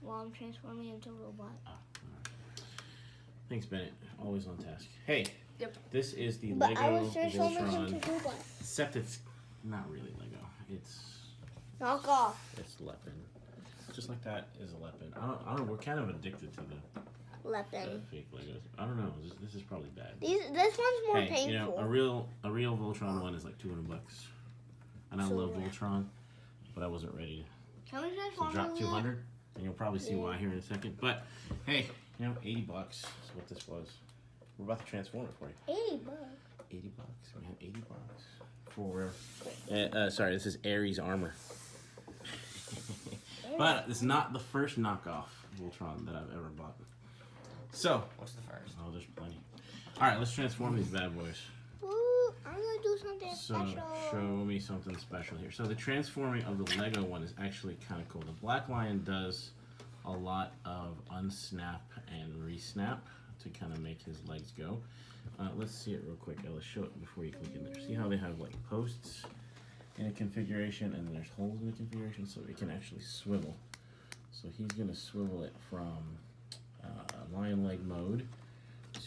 While I'm transforming into a robot. Thanks, Bennett. Always on task. Hey. Yep. This is the But Lego I was transforming Voltron. into a robot. Except it's not really Lego. It's knock off. It's Lepin. Just like that is a Lepin. I don't know. We're kind of addicted to the Lepin. fake Legos. I don't know. This is probably bad. This one's more painful. You know, a real Voltron one is like $200. And I love Voltron, but I wasn't ready Can we to drop 200. And you'll probably see why here in a second. But hey, you know, $80 is what this was. We're about to transform it for you. $80. $80. We have $80 for. Sorry, this is Ares armor. But it's not the first knockoff Voltron that I've ever bought. So what's the first? Oh, there's plenty. All right, let's transform these bad boys. Ooh, I'm gonna do something special. Show me something special here. So the transforming of the Lego one is actually kind of cool. The Black Lion does a lot of unsnap and resnap to kind of make his legs go. Let's see it real quick. Let's show it before you click in there. See how they have like posts in a configuration and there's holes in the configuration so it can actually swivel. So he's going to swivel it from lion leg mode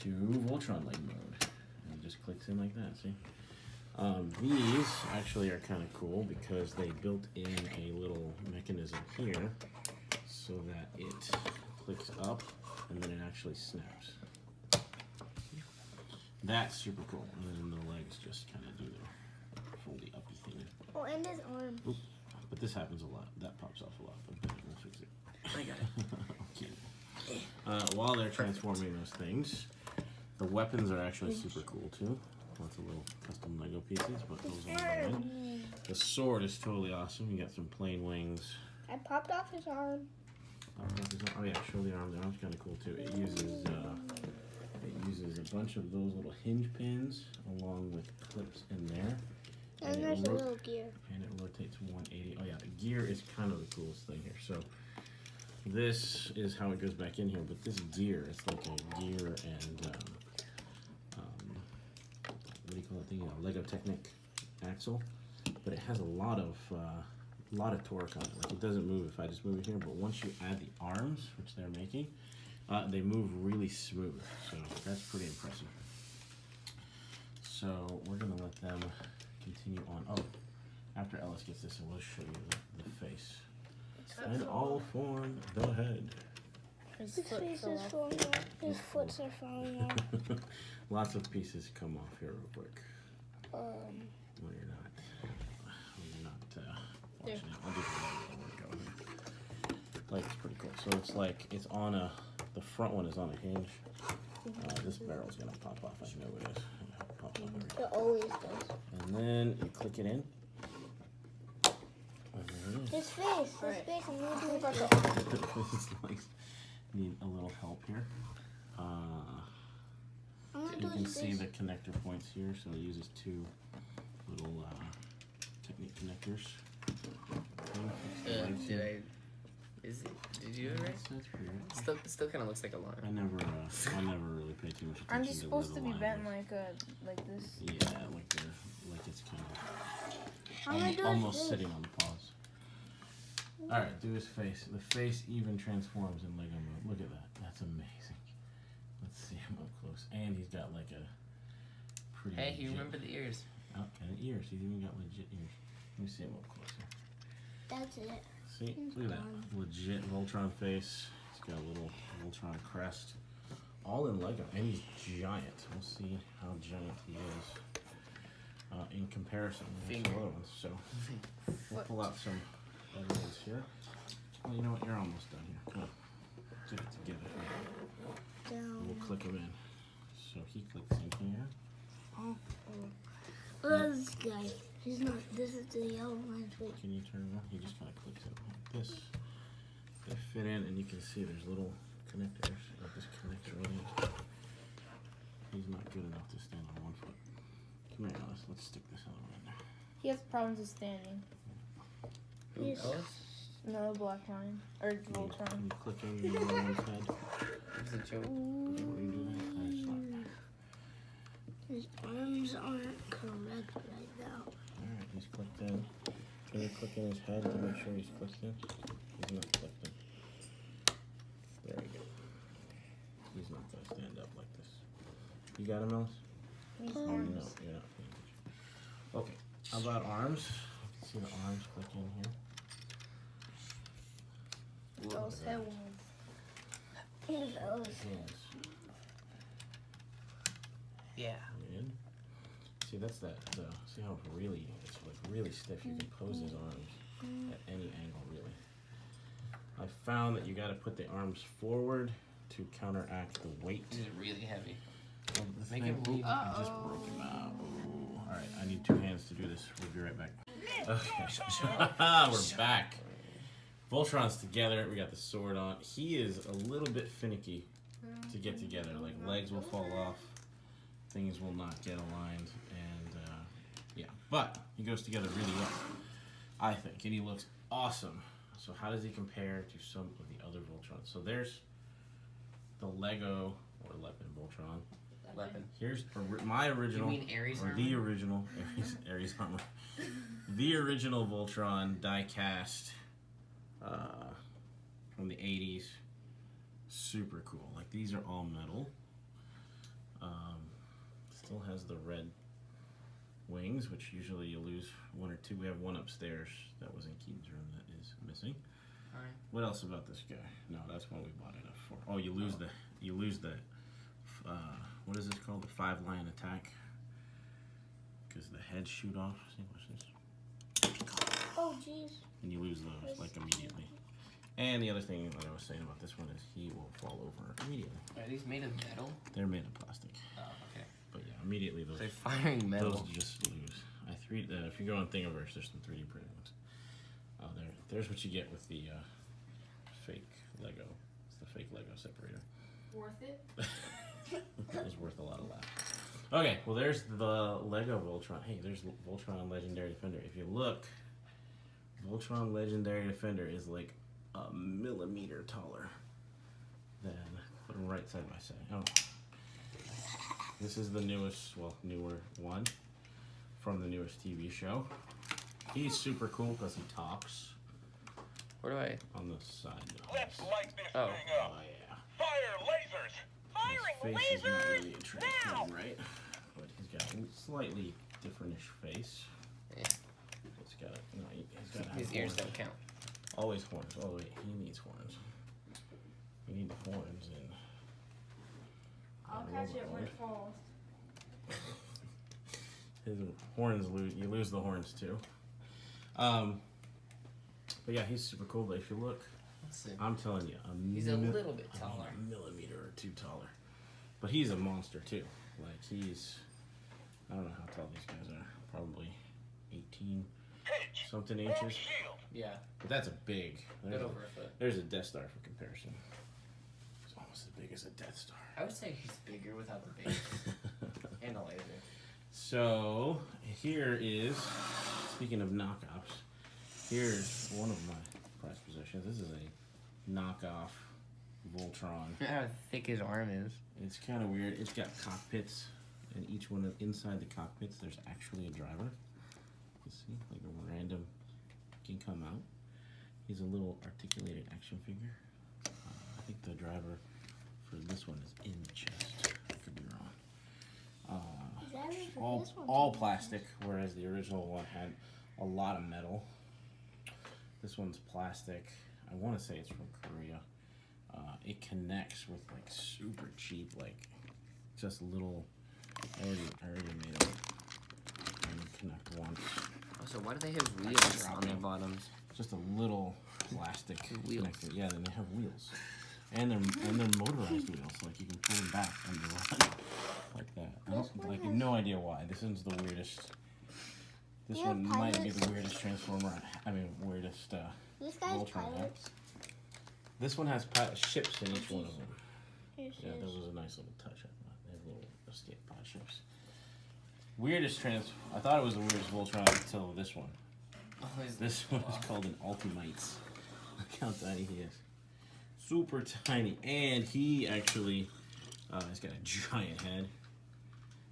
to Voltron leg mode. And it just clicks in like that, see? These actually are kind of cool because they built in a little mechanism here so that it clicks up and then it actually snaps. That's super cool. And then the legs just kind of do their foldy uppy thing. Oh, and his arm. Oop. But this happens a lot. That pops off a lot, but then we'll fix it. I got it. Okay. While they're transforming those things, the weapons are actually super cool too. Lots of little custom Lego pieces, but those are fine. The sword is totally awesome. You got some plain wings. I popped off his arm. Oh yeah, show the arm. The arm's kind of cool too. It uses a bunch of those little hinge pins along with clips in there. And there's a little gear. And it rotates 180. Oh yeah, the gear is kind of the coolest thing here. So this is how it goes back in here, but this gear, it's like a gear and what do you call it? The Lego Technic axle, but it has a lot of torque on it. Like it doesn't move if I just move it here, but once you add the arms, which they're making, they move really smooth. So that's pretty impressive. So we're gonna let them continue on. Oh, after Ellis gets this, I will show you the face. And all form the head. His face is falling off. His foots are falling off. Lots of pieces come off here real quick. When you're not watching it. I'll do the workout here. Like it's pretty cool. So it's like it's on the front one is on a hinge. This barrel's gonna pop off. I know it is. It pops off every time. It always does. And then you click it in. His face. His face. I'm gonna do it. This legs need a little help here. You can see the connector points here, so it uses two little Technic connectors. Did you do it right? That's pretty right. Still kind of looks like a line. I never really pay too much attention. Aren't you to supposed to where be the line bent is. like this? Yeah, like it's kind of almost sitting on the paws. All right, do his face. The face even transforms in Lego mode. Look at that. That's amazing. Let's see him up close. And he's got like a pretty. Hey, legit, you remember the ears? Oh, and ears. He's even got legit ears. Let me see him up closer. That's it. See, look at that. Legit Voltron face. He's got a little Voltron crest. All in Lego. And he's giant. We'll see how giant he is in comparison to the other ones. So we'll pull out some other ones here. Well, you know what? You're almost done here. Come on. Get it together. Down. We'll click him in. So he clicks in here. Oh. Look at this guy. He's not. This is the yellow one. Wait. Can you turn him on? He just kind of clicks in like this. They fit in, and you can see there's little connectors. Like this connector right here. He's not good enough to stand on one foot. Come here, Alice. Let's stick this other one in there. He has problems with standing. Who Yes. else? No, Black Lion. Or Can Voltron. you click in the other one's head? It's a joke. Before you do that, that's not. His arms aren't correct right now. Alright, he's clicked in. Can you click in his head to make sure he's clicked in? He's not clicked in. There we go. He's not going to stand up like this. You got him, Alice? He's Oh, arms. no, you're not paying attention. Okay, how about arms? You can see the arms click in here. Those head ones. Here's Alice. Hands. Yeah. In. See, that's that. See how really it's like really stiff. You can pose his arms at any angle, really. I found that you got to put the arms forward to counteract the weight. This is really heavy. of the Make thing. him move. I just broke him out. Ooh. All right, I need 2 hands to do this. We'll be right back. Okay, we're back. Voltron's together. We got the sword on. He is a little bit finicky to get together. Like legs will fall off, things will not get aligned, and yeah. But he goes together really well, I think, and he looks awesome. So how does he compare to some of the other Voltrons? So there's the Lego or Lepin Voltron. Weapon. Here's my original. You mean Ares or armor? the original Ares armor. The original Voltron die-cast from the 80s. Super cool. Like, these are all metal. Still has the red wings, which usually you lose 1 or 2. We have one upstairs that was in Keaton's room that is missing. Alright. What else about this guy? No, that's one we bought it up for. Oh, you lose the what is this called? The 5-line attack. Because the heads shoot off. See, watch this. Oh, jeez. And you lose those, like, immediately. And the other thing that I was saying about this one is he will fall over immediately. Are these made of metal? They're made of plastic. Oh, okay. But yeah, immediately those, They're firing metal. those just lose. If you go on Thingiverse, there's some 3D printed ones. Oh, there's what you get with the fake Lego. It's the fake Lego separator. Worth it? It was worth a lot of laughs. Okay, well there's the Lego Voltron. Hey, there's Voltron Legendary Defender. If you look, Voltron Legendary Defender is like a millimeter taller than, put them right side by side. Oh. This is the newest, well, newer one from the newest TV show. He's super cool because he talks Where do I? on the side. Let's light this Oh. thing Oh up. yeah. Fire lasers! His face is not really attractive, right? But he's got a slightly differentish face. Yeah. It's got he's got to have His ears horns. don't count. Always horns. Oh wait, he needs horns. You need the horns and. I'll catch it when it falls. His horns you lose the horns too. But yeah, he's super cool. But if you look, Let's see. I'm telling you, He's a little bit taller. a millimeter or 2 taller. But he's a monster too. Like I don't know how tall these guys are. Probably 18 something inches. Shield! Yeah. But that's a big. Bit There's, over a foot. there's a Death Star for comparison. It's almost as big as a Death Star. I would say he's bigger without the base and a laser. So here is, speaking of knockoffs, here's one of my prized possessions. This is a knockoff Voltron. How thick his arm is. It's kind of weird. It's got cockpits, and each one inside the cockpits, there's actually a driver. You see, like a random can come out. He's a little articulated action figure. I think the driver for this one is in the chest. I could be wrong. All plastic, whereas the original one had a lot of metal. This one's plastic. I want to say it's from Korea. It connects with like super cheap, like just little. I already made it. And connect once. Also, why do they have wheels on their bottoms? Just a little plastic Wheels. connector. Yeah, then they have wheels. And they're motorized wheels, like you can pull them back and they run like that. I don't, like, no idea why. This one's the weirdest. This Yeah, one might be pilots. the weirdest transformer. I mean, weirdest This guy's Voltron I have. pilots. This one has ships in each one of them. Here's Yeah, that his. was a nice little touch. They have little escape pod ships. Weirdest I thought it was the weirdest Voltron until this one. This one is called an Ultimates. Look how tiny he is. Super tiny. And he actually, he's got a giant head.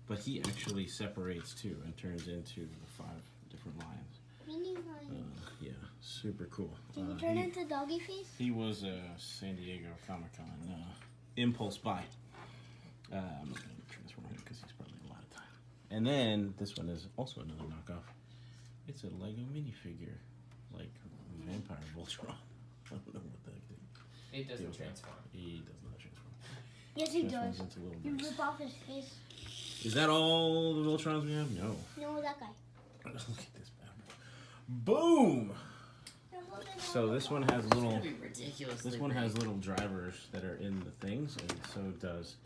But he actually separates too and turns into the 5 different lions. Mini lion. Yeah, super cool. Can you turn into doggy face? He was a San Diego Comic-Con impulse buy. I'm not going to transform him because he's probably a lot of time. And then this one is also another knockoff. It's a Lego minifigure, like Vampire Voltron. I don't know what the heck they It doesn't do. transform. He does not transform. Yes, he Transforms does. into little You birds. rip off his face. Is that all the Voltrons we have? No. No, that guy. Look at this bad boy. Boom! So this one has little. It's gonna be ridiculously This one big. has little drivers that are in the things, and so does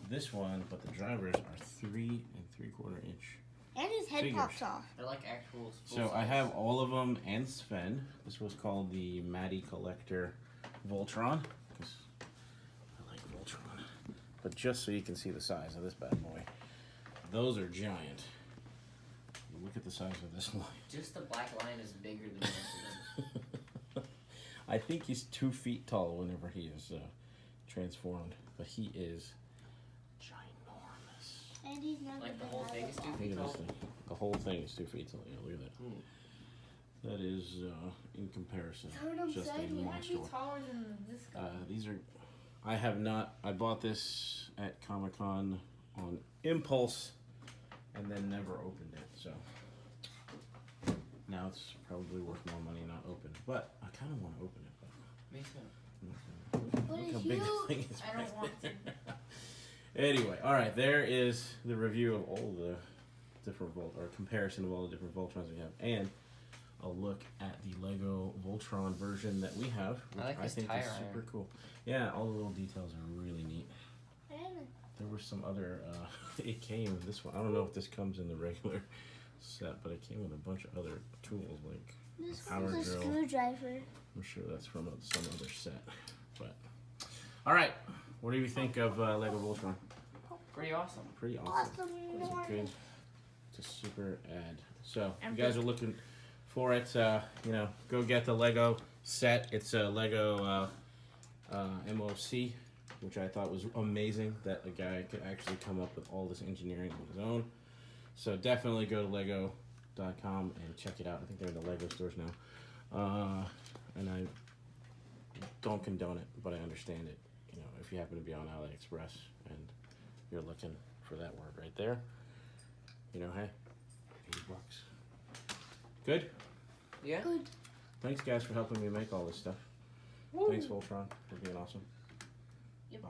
this one. But the drivers are 3 3/4 inch. And his head Figures. pops off. They're like actual. So I have all of them and Sven. This was called the Maddie Collector Voltron because I like Voltron. But just so you can see the size of this bad boy, those are giant. Look at the size of this lion. Just the black lion is bigger than most of them. I think he's 2 feet tall whenever he is transformed, but he is ginormous. And he's never Like the been whole out thing of is the 2 box. feet Look at tall. this thing. The whole thing is 2 feet tall. Yeah, look at that. That is, in comparison, Heard him just say a he He might monster. be taller than this guy. These are, I have not, I bought this at Comic-Con on impulse and then never opened it, so. Now it's probably worth more money not open, but I kind of want to open it. Me too. But Look how it's big this huge. thing is. I don't want to. Anyway, all right, there is the review of all the different or comparison of all the different Voltrons we have, and a look at the Lego Voltron version that we have, which I like this think tire is super iron. cool. Yeah, all the little details are really neat. And There were some other, it came, this one, I don't know if this comes in the regular set, but it came with a bunch of other tools, like, this Power one's a drill. screwdriver. I'm sure that's from some other set, but. All right, what do you think of Lego Voltron? Pretty awesome. Pretty awesome. Awesome. It's a good, it's a super ad. So, And you guys are looking for it, you know, go get the Lego set. It's a Lego MOC, which I thought was amazing that a guy could actually come up with all this engineering on his own. So definitely go to lego.com and check it out. I think they're in the Lego stores now. And I don't condone it, but I understand it. You know, if you happen to be on AliExpress and you're looking for that word right there, you know, hey, $80. Good? Yeah. Good. Thanks, guys, for helping me make all this stuff. Woo. Thanks, Voltron, for being awesome. Yep. Bye.